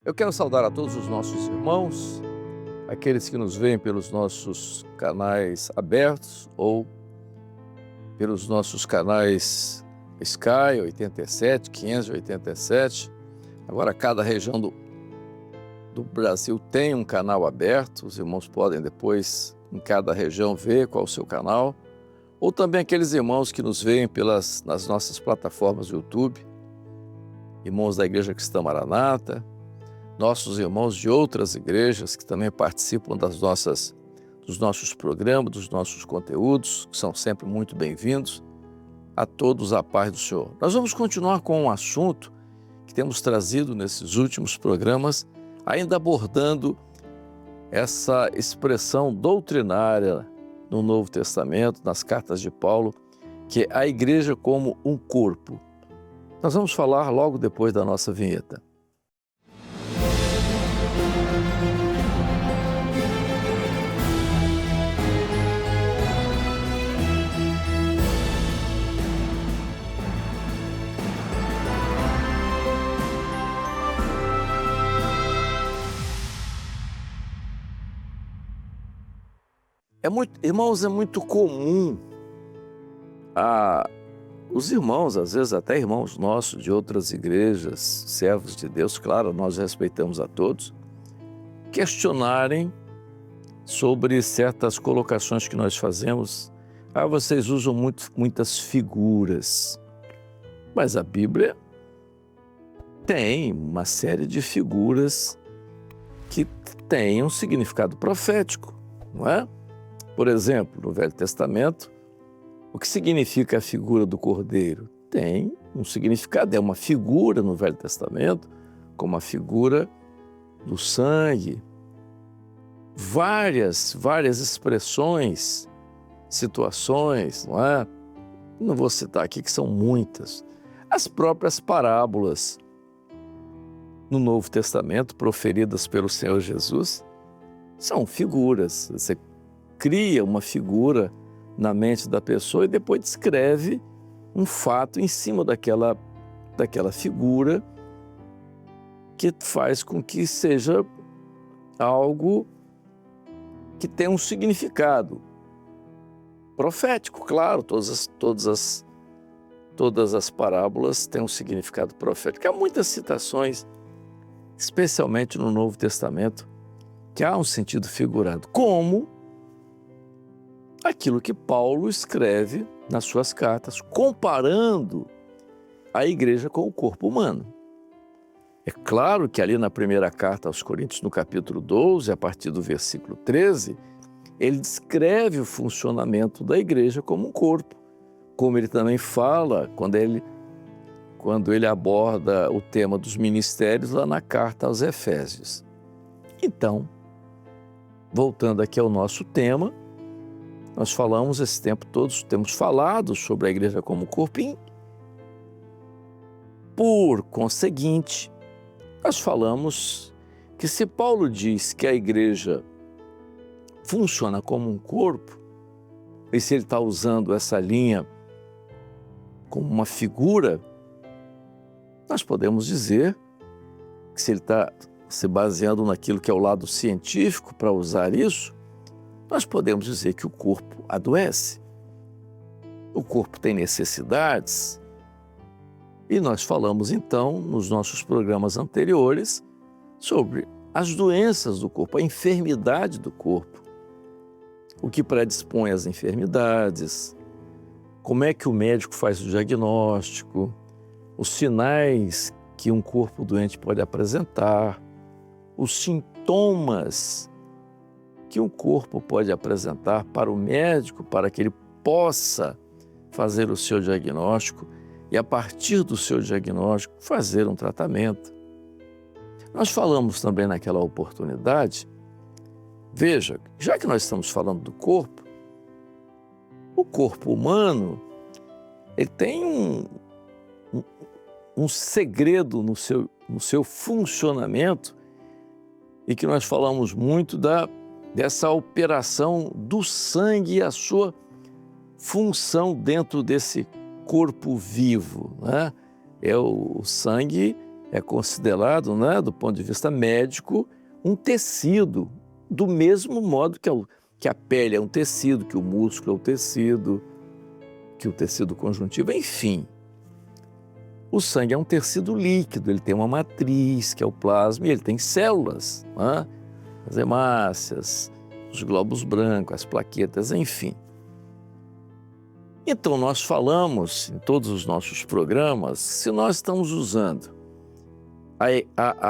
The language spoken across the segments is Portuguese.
Eu quero saudar a todos os nossos irmãos, aqueles que nos veem pelos nossos canais abertos ou pelos nossos canais Sky 87, 587. Agora, cada região do Brasil tem um canal aberto, os irmãos podem depois, em cada região, ver qual é o seu canal. Ou também aqueles irmãos que nos veem nas nossas plataformas do YouTube, irmãos da Igreja Cristã Maranata, nossos irmãos de outras igrejas que também participam dos nossos programas, dos nossos conteúdos, que são sempre muito bem-vindos. A todos a paz do Senhor. Nós vamos continuar com um assunto que temos trazido nesses últimos programas, ainda abordando essa expressão doutrinária no Novo Testamento, nas cartas de Paulo, que é a igreja como um corpo. Nós vamos falar logo depois da nossa vinheta. Irmãos, é muito comum os irmãos, às vezes até irmãos nossos de outras igrejas, servos de Deus, claro, nós respeitamos a todos, questionarem sobre certas colocações que nós fazemos. Vocês usam muitas figuras, mas a Bíblia tem uma série de figuras que têm um significado profético, não é? Por exemplo, no Velho Testamento, o que significa a figura do Cordeiro? Tem um significado, é uma figura no Velho Testamento, como a figura do sangue. Várias expressões, situações, não é? Não vou citar aqui, que são muitas. As próprias parábolas no Novo Testamento, proferidas pelo Senhor Jesus, são figuras. Você cria uma figura na mente da pessoa e depois descreve um fato em cima daquela figura que faz com que seja algo que tem um significado profético. Claro, todas as parábolas têm um significado profético. Há muitas citações, especialmente no Novo Testamento, que há um sentido figurado, como aquilo que Paulo escreve nas suas cartas, comparando a igreja com o corpo humano. É claro que ali na primeira carta aos Coríntios, no capítulo 12, a partir do versículo 13, ele descreve o funcionamento da igreja como um corpo, como ele também fala quando ele aborda o tema dos ministérios lá na carta aos Efésios. Então, voltando aqui ao nosso tema, nós falamos esse tempo todo, temos falado sobre a igreja como corpo. Por conseguinte, nós falamos que se Paulo diz que a igreja funciona como um corpo, e se ele está usando essa linha como uma figura, nós podemos dizer que se ele está se baseando naquilo que é o lado científico para usar isso, nós podemos dizer que o corpo adoece. O corpo tem necessidades. E nós falamos, então, nos nossos programas anteriores, sobre as doenças do corpo, a enfermidade do corpo, o que predispõe às enfermidades, como é que o médico faz o diagnóstico, os sinais que um corpo doente pode apresentar, os sintomas que um corpo pode apresentar para o médico, para que ele possa fazer o seu diagnóstico e, a partir do seu diagnóstico, fazer um tratamento. Nós falamos também naquela oportunidade, veja, já que nós estamos falando do corpo, o corpo humano, ele tem um segredo no seu funcionamento, e que nós falamos muito dessa operação do sangue e a sua função dentro desse corpo vivo, né? O sangue é considerado, né, do ponto de vista médico, um tecido, do mesmo modo que a pele é um tecido, que o músculo é um tecido, que o tecido conjuntivo, enfim. O sangue é um tecido líquido, ele tem uma matriz, que é o plasma, e ele tem células, né? As hemácias, os glóbulos brancos, as plaquetas, enfim. Então, nós falamos em todos os nossos programas, se nós estamos usando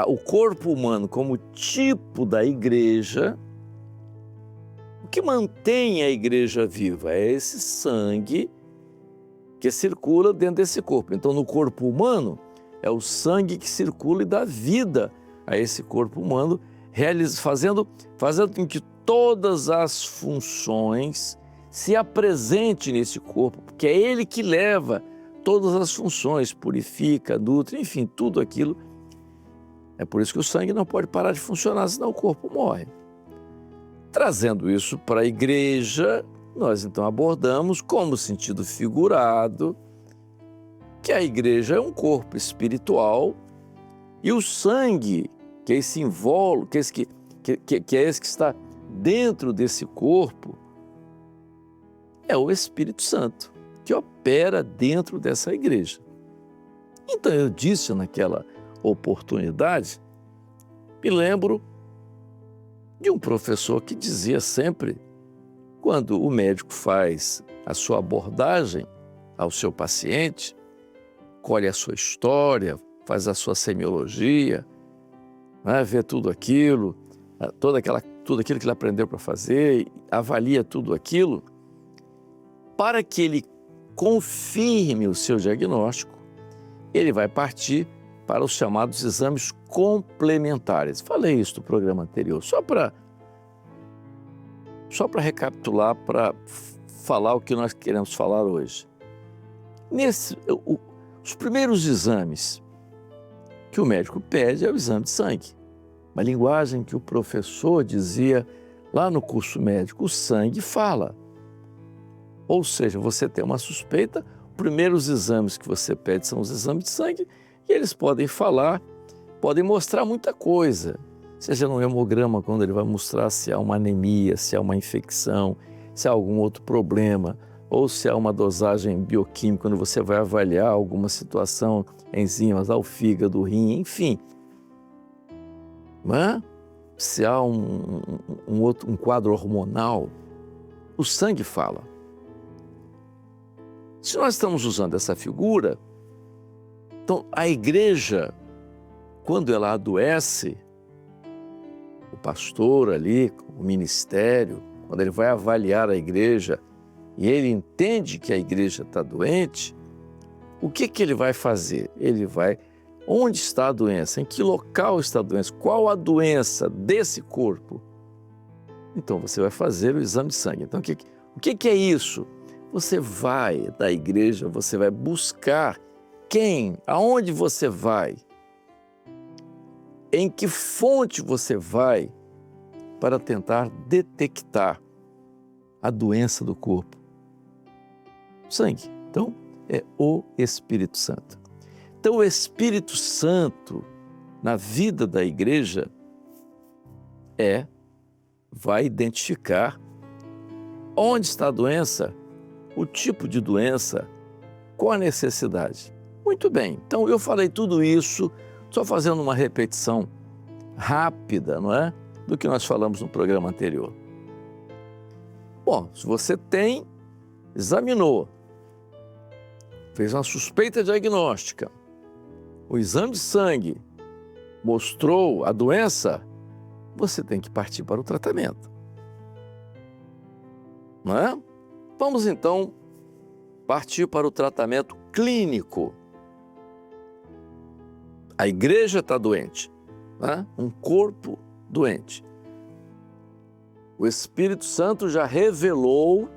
o corpo humano como tipo da igreja, o que mantém a igreja viva é esse sangue que circula dentro desse corpo. Então, no corpo humano, é o sangue que circula e dá vida a esse corpo humano, fazendo com que todas as funções se apresente nesse corpo, porque é ele que leva todas as funções, purifica, nutre, enfim, tudo aquilo. É por isso que o sangue não pode parar de funcionar, senão o corpo morre. Trazendo isso para a igreja, nós então abordamos como sentido figurado que a igreja é um corpo espiritual e o sangue, que é esse invólucro, que é esse que está dentro desse corpo, é o Espírito Santo, que opera dentro dessa igreja. Então eu disse naquela oportunidade, me lembro de um professor que dizia sempre, quando o médico faz a sua abordagem ao seu paciente, colhe a sua história, faz a sua semiologia, né, vê tudo aquilo, tudo aquilo que ele aprendeu para fazer, avalia tudo aquilo, para que ele confirme o seu diagnóstico, ele vai partir para os chamados exames complementares. Falei isso no programa anterior, só para recapitular, para falar o que nós queremos falar hoje. Os primeiros exames que o médico pede é o exame de sangue. Uma linguagem que o professor dizia lá no curso médico, o sangue fala. Ou seja, você tem uma suspeita, os primeiros exames que você pede são os exames de sangue e eles podem falar, podem mostrar muita coisa. Seja no hemograma, quando ele vai mostrar se há uma anemia, se há uma infecção, se há algum outro problema, ou se há uma dosagem bioquímica, quando você vai avaliar alguma situação, enzimas ao fígado, do rim, enfim. Mas, se há um quadro hormonal, o sangue fala. Se nós estamos usando essa figura, então a igreja, quando ela adoece, o pastor ali, o ministério, quando ele vai avaliar a igreja e ele entende que a igreja está doente, o que ele vai fazer? Ele vai, onde está a doença? Em que local está a doença? Qual a doença desse corpo? Então você vai fazer o exame de sangue. Então o que é isso? Você vai da igreja, você vai buscar quem, aonde você vai, em que fonte você vai para tentar detectar a doença do corpo. Sangue. Então, é o Espírito Santo. Então, o Espírito Santo, na vida da igreja, vai identificar onde está a doença, o tipo de doença, qual a necessidade. Muito bem, então eu falei tudo isso, só fazendo uma repetição rápida, não é? Do que nós falamos no programa anterior. Bom, se você examinou, fez uma suspeita diagnóstica, o exame de sangue mostrou a doença, você tem que partir para o tratamento. Não é? Vamos então partir para o tratamento clínico. A igreja está doente, né? Um corpo doente. O Espírito Santo já revelou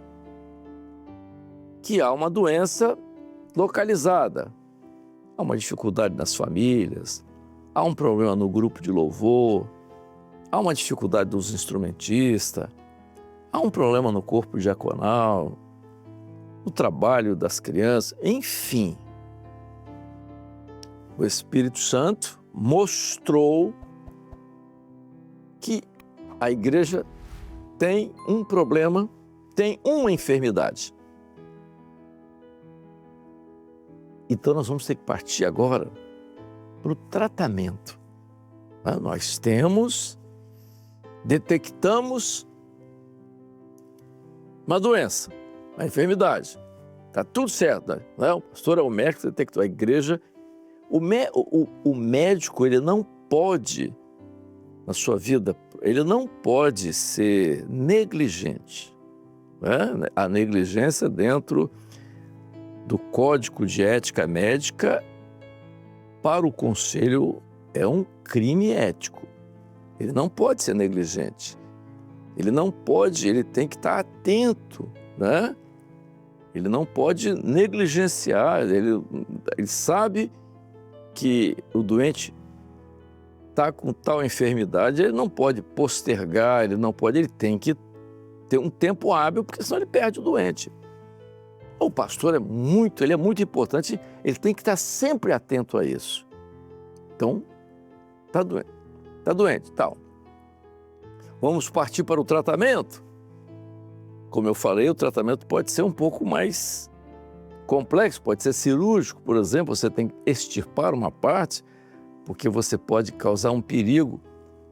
que há uma doença localizada. Há uma dificuldade nas famílias, há um problema no grupo de louvor, há uma dificuldade dos instrumentistas, há um problema no corpo diaconal, no trabalho das crianças, enfim. o Espírito Santo mostrou que a igreja tem um problema, tem uma enfermidade. Então nós vamos ter que partir agora para o tratamento. Nós detectamos uma doença, uma enfermidade. Está tudo certo, né? O pastor é o médico que detectou. A igreja, o médico, ele não pode, na sua vida, ele não pode ser negligente. Né? A negligência dentro do Código de Ética Médica, para o conselho, é um crime ético. Ele não pode ser negligente. Ele não pode, ele tem que estar atento, né? Ele não pode negligenciar, ele sabe que o doente está com tal enfermidade, ele não pode postergar, ele tem que ter um tempo hábil, porque senão ele perde o doente. O pastor ele é muito importante, ele tem que estar sempre atento a isso. Então, está doente, tal. Vamos partir para o tratamento? Como eu falei, o tratamento pode ser um pouco mais complexo, pode ser cirúrgico, por exemplo, você tem que extirpar uma parte, porque você pode causar um perigo,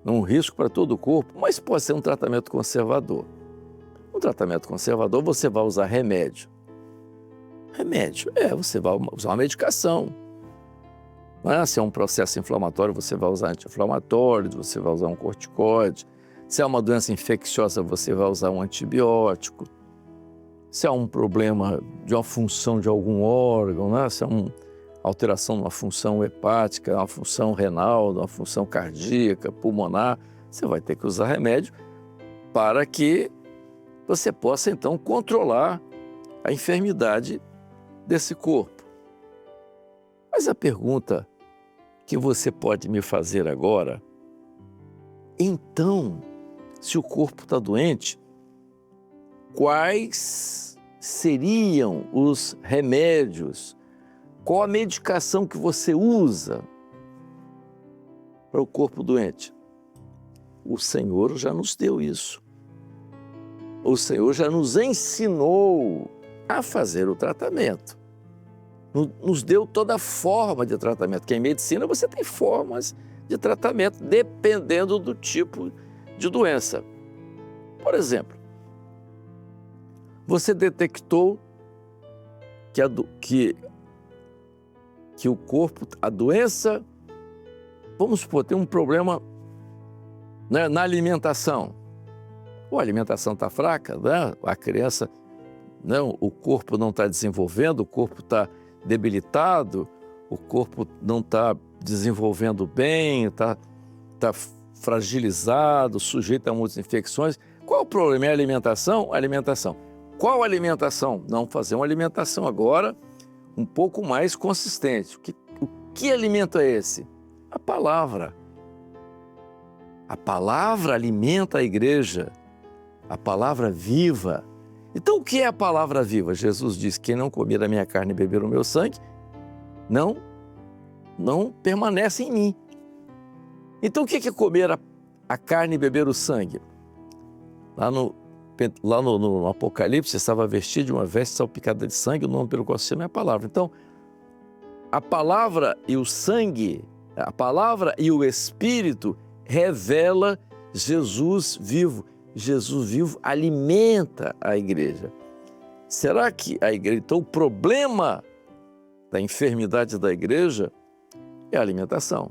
um risco para todo o corpo, mas pode ser um tratamento conservador. Um tratamento conservador, você vai usar remédio. Você vai usar uma medicação. Se é um processo inflamatório, você vai usar anti-inflamatórios, você vai usar um corticoide. Se é uma doença infecciosa, você vai usar um antibiótico. Se é um problema de uma função de algum órgão, se é uma alteração de uma função hepática, uma função renal, uma função cardíaca, pulmonar, você vai ter que usar remédio para que você possa, então, controlar a enfermidade desse corpo. Mas a pergunta que você pode me fazer agora, então, se o corpo está doente, quais seriam os remédios? Qual a medicação que você usa para o corpo doente? O Senhor já nos deu isso. O Senhor já nos ensinou a fazer o tratamento. Nos deu toda a forma de tratamento, que em medicina você tem formas de tratamento dependendo do tipo de doença. Por exemplo, você detectou que o corpo, a doença, vamos supor, tem um problema, né, na alimentação. A alimentação está fraca, né? A criança, não, o corpo não está desenvolvendo, o corpo está debilitado, o corpo não está desenvolvendo bem, está fragilizado, sujeito a muitas infecções. Qual o problema? É a alimentação? Alimentação. Qual alimentação? Não, fazer uma alimentação agora um pouco mais consistente. O que alimento é esse? A palavra. A palavra alimenta a igreja. A palavra viva. Então, o que é a palavra viva? Jesus diz: quem não comer da minha carne e beber o meu sangue, não permanece em mim. Então, o que é comer a carne e beber o sangue? Lá no Apocalipse, estava vestido de uma veste salpicada de sangue, o nome pelo qual se chama é a palavra. Então, a palavra e o sangue, a palavra e o Espírito revela Jesus vivo. Jesus vivo alimenta a igreja. Será que a igreja... Então, o problema da enfermidade da igreja é a alimentação.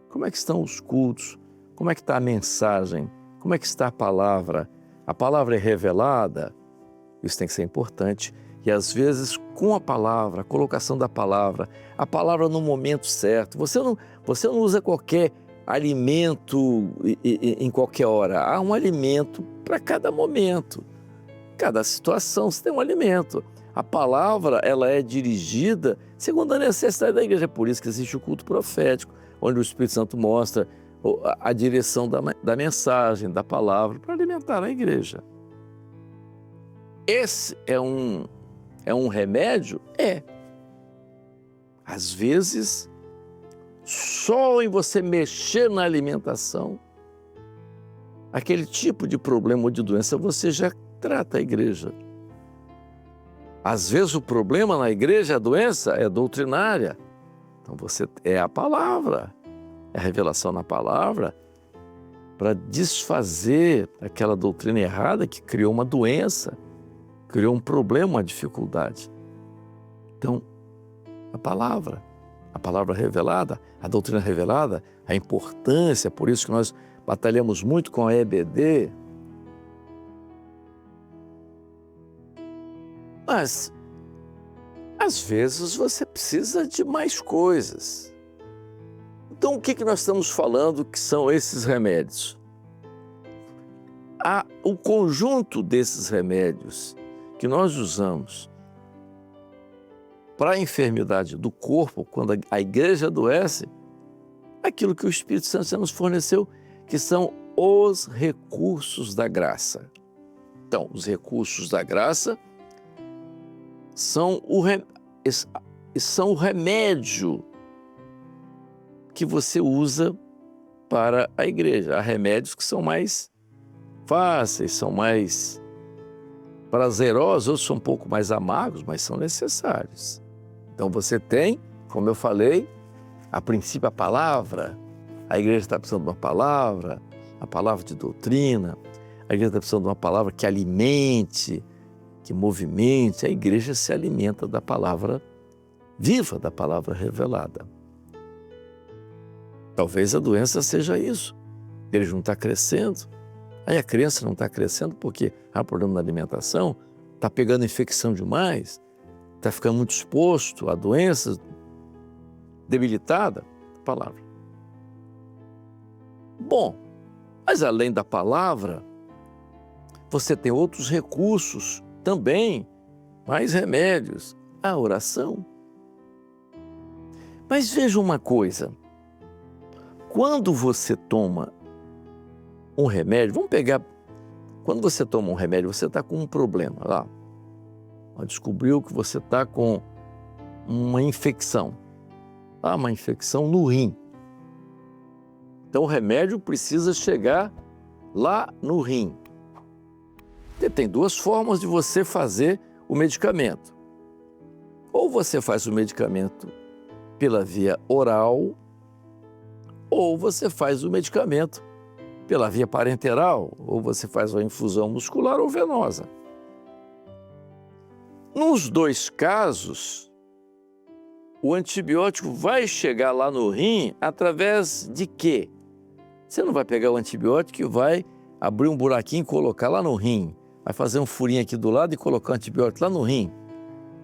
Como é que estão os cultos? Como é que está a mensagem? Como é que está a palavra? A palavra é revelada? Isso tem que ser importante. E às vezes, com a palavra, a colocação da palavra, a palavra no momento certo. Você não usa qualquer alimento em qualquer hora. Há um alimento para cada momento. Cada situação você tem um alimento. A palavra, ela é dirigida segundo a necessidade da igreja. É por isso que existe o culto profético, onde o Espírito Santo mostra a direção da mensagem, da palavra, para alimentar a igreja. Esse é um remédio? É. Às vezes, só em você mexer na alimentação, aquele tipo de problema ou de doença, você já trata a igreja. Às vezes o problema na igreja, a doença, é doutrinária. Então você é a palavra, é a revelação na palavra para desfazer aquela doutrina errada que criou uma doença, criou um problema, uma dificuldade. Então, a palavra revelada, a doutrina revelada, a importância, por isso que nós batalhamos muito com a EBD. Mas, às vezes, você precisa de mais coisas. Então, o que nós estamos falando que são esses remédios? O conjunto desses remédios que nós usamos para a enfermidade do corpo, quando a igreja adoece, aquilo que o Espírito Santo já nos forneceu, que são os recursos da graça. Então, os recursos da graça são o remédio que você usa para a igreja. Há remédios que são mais fáceis, são mais prazerosos, outros são um pouco mais amargos, mas são necessários. Então você tem, como eu falei, a princípio a palavra, a igreja está precisando de uma palavra, a palavra de doutrina, a igreja está precisando de uma palavra que alimente, que movimente, a igreja se alimenta da palavra viva, da palavra revelada. Talvez a doença seja isso, ele não está crescendo, aí a criança não está crescendo porque há problema na alimentação, está pegando infecção demais, está ficando muito exposto a doenças, debilitada, palavra. Bom, mas além da palavra, você tem outros recursos também, mais remédios, a oração. Mas veja uma coisa, quando você toma um remédio, vamos pegar, quando você toma um remédio, você está com um problema lá, descobriu que você está com uma infecção, uma infecção no rim. Então o remédio precisa chegar lá no rim. E tem duas formas de você fazer o medicamento. Ou você faz o medicamento pela via oral, ou você faz o medicamento pela via parenteral, ou você faz uma infusão muscular ou venosa. Nos dois casos, o antibiótico vai chegar lá no rim através de quê? Você não vai pegar o antibiótico e vai abrir um buraquinho e colocar lá no rim. Vai fazer um furinho aqui do lado e colocar o antibiótico lá no rim.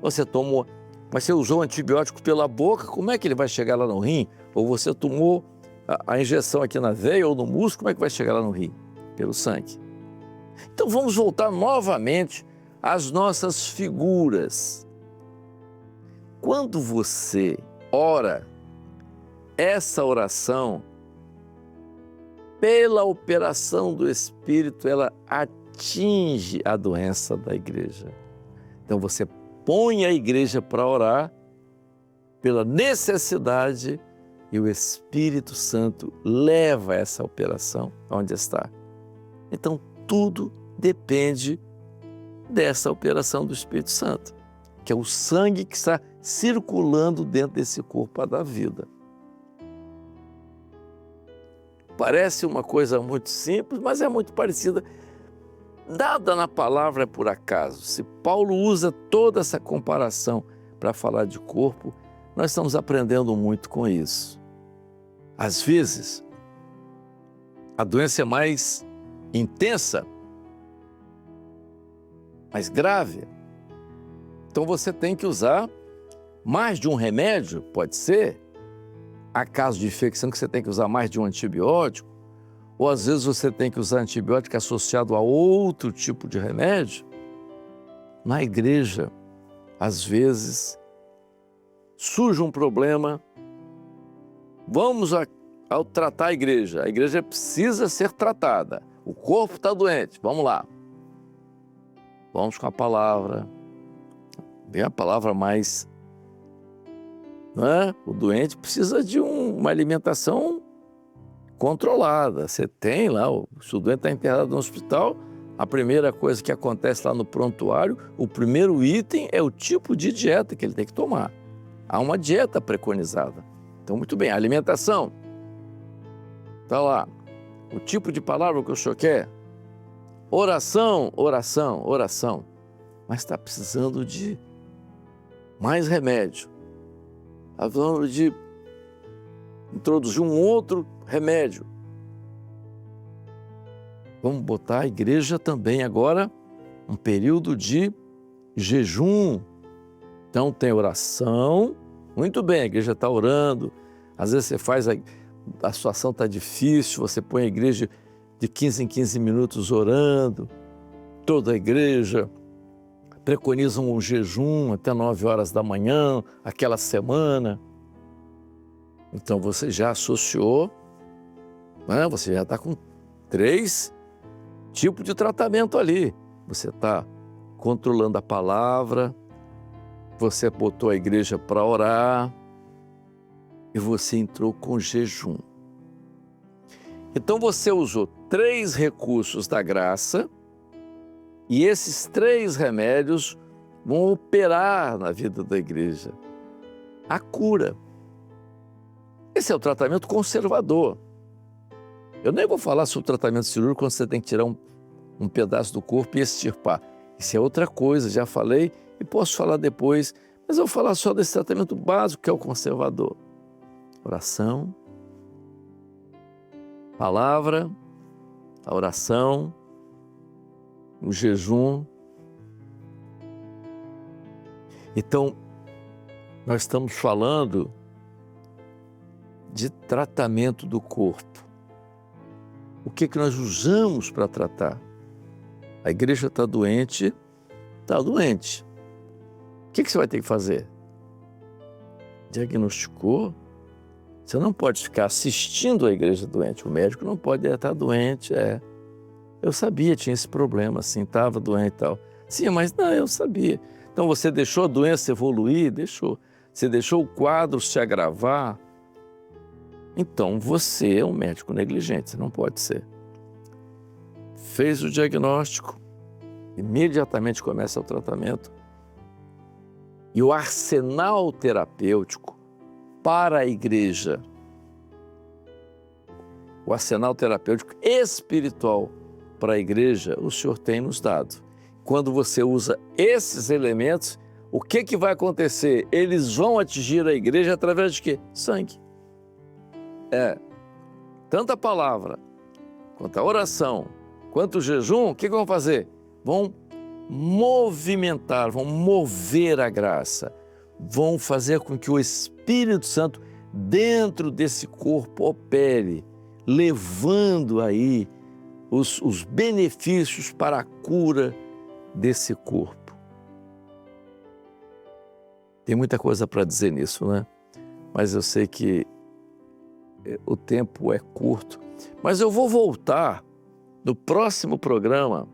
Você tomou, mas você usou o antibiótico pela boca, como é que ele vai chegar lá no rim? Ou você tomou a injeção aqui na veia ou no músculo, como é que vai chegar lá no rim? Pelo sangue. Então vamos voltar novamente às nossas figuras. Quando você ora, essa oração, pela operação do Espírito, ela atinge a doença da igreja. Então você põe a igreja para orar pela necessidade e o Espírito Santo leva essa operação onde está. Então tudo depende dessa operação do Espírito Santo, que é o sangue que está circulando dentro desse corpo a dar vida. Parece uma coisa muito simples, mas é muito parecida. Nada na palavra é por acaso. Se Paulo usa toda essa comparação para falar de corpo, nós estamos aprendendo muito com isso. Às vezes, a doença é mais intensa, mais grave. Então você tem que usar mais de um remédio, pode ser. Há casos de infecção que você tem que usar mais de um antibiótico, ou às vezes você tem que usar antibiótico associado a outro tipo de remédio. Na igreja, às vezes, surge um problema, vamos ao tratar a igreja precisa ser tratada, o corpo está doente, vamos lá. Vamos com a palavra, bem a palavra mais não é? O doente precisa de uma alimentação controlada. Você tem lá, se o doente está internado no hospital, a primeira coisa que acontece lá no prontuário, o primeiro item é o tipo de dieta que ele tem que tomar. Há uma dieta preconizada. Então, muito bem, a alimentação. Está lá. O tipo de palavra que o senhor quer? Oração, oração, oração. Mas está precisando de mais remédio. Está precisando de introduzir um outro remédio. Vamos botar a igreja também agora um período de jejum. Então tem oração, muito bem, a igreja está orando, às vezes você faz, a situação está difícil, você põe a igreja de 15 em 15 minutos orando, toda a igreja preconiza um jejum até 9 horas da manhã, aquela semana. Então você já associou, né? Você já está com 3 tipos de tratamento ali. Você está controlando a palavra, você botou a igreja para orar e você entrou com jejum. Então você usou 3 recursos da graça e esses 3 remédios vão operar na vida da igreja. A cura. Esse é o tratamento conservador. Eu nem vou falar sobre o tratamento cirúrgico quando você tem que tirar um pedaço do corpo e extirpar. Isso é outra coisa, já falei e posso falar depois, mas eu vou falar só desse tratamento básico que é o conservador. Oração, palavra, a oração, o jejum. Então, nós estamos falando de tratamento do corpo. O que nós usamos para tratar? A igreja está doente, está doente. O que você vai ter que fazer? Diagnosticou? Você não pode ficar assistindo a igreja doente. O médico não pode estar doente. Eu sabia, tinha esse problema, assim, estava doente e tal. Sim, mas não, eu sabia. Então você deixou a doença evoluir? Deixou. Você deixou o quadro se agravar? Então você é um médico negligente, você não pode ser. Fez o diagnóstico, imediatamente começa o tratamento. E o arsenal terapêutico para a igreja, o arsenal terapêutico espiritual para a igreja, o Senhor tem nos dado. Quando você usa esses elementos, o que vai acontecer? Eles vão atingir a igreja através de quê? Sangue. Tanto a palavra, quanto a oração, quanto o jejum, o que vão fazer? Vão movimentar, vão mover a graça, vão fazer com que o Espírito Santo dentro desse corpo opere, levando aí os benefícios para a cura desse corpo. Tem muita coisa para dizer nisso, né? Mas eu sei que o tempo é curto. Mas eu vou voltar no próximo programa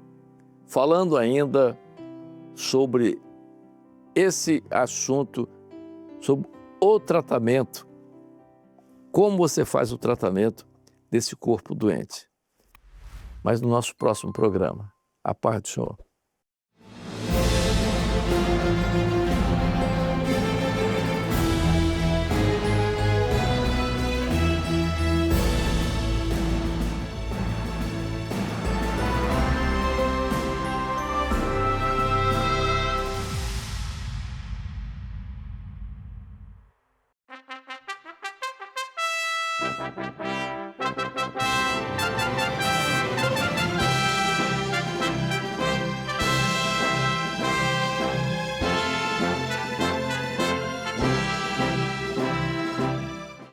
falando ainda sobre esse assunto, sobre o tratamento, como você faz o tratamento desse corpo doente. Mas no nosso próximo programa. A paz do Senhor.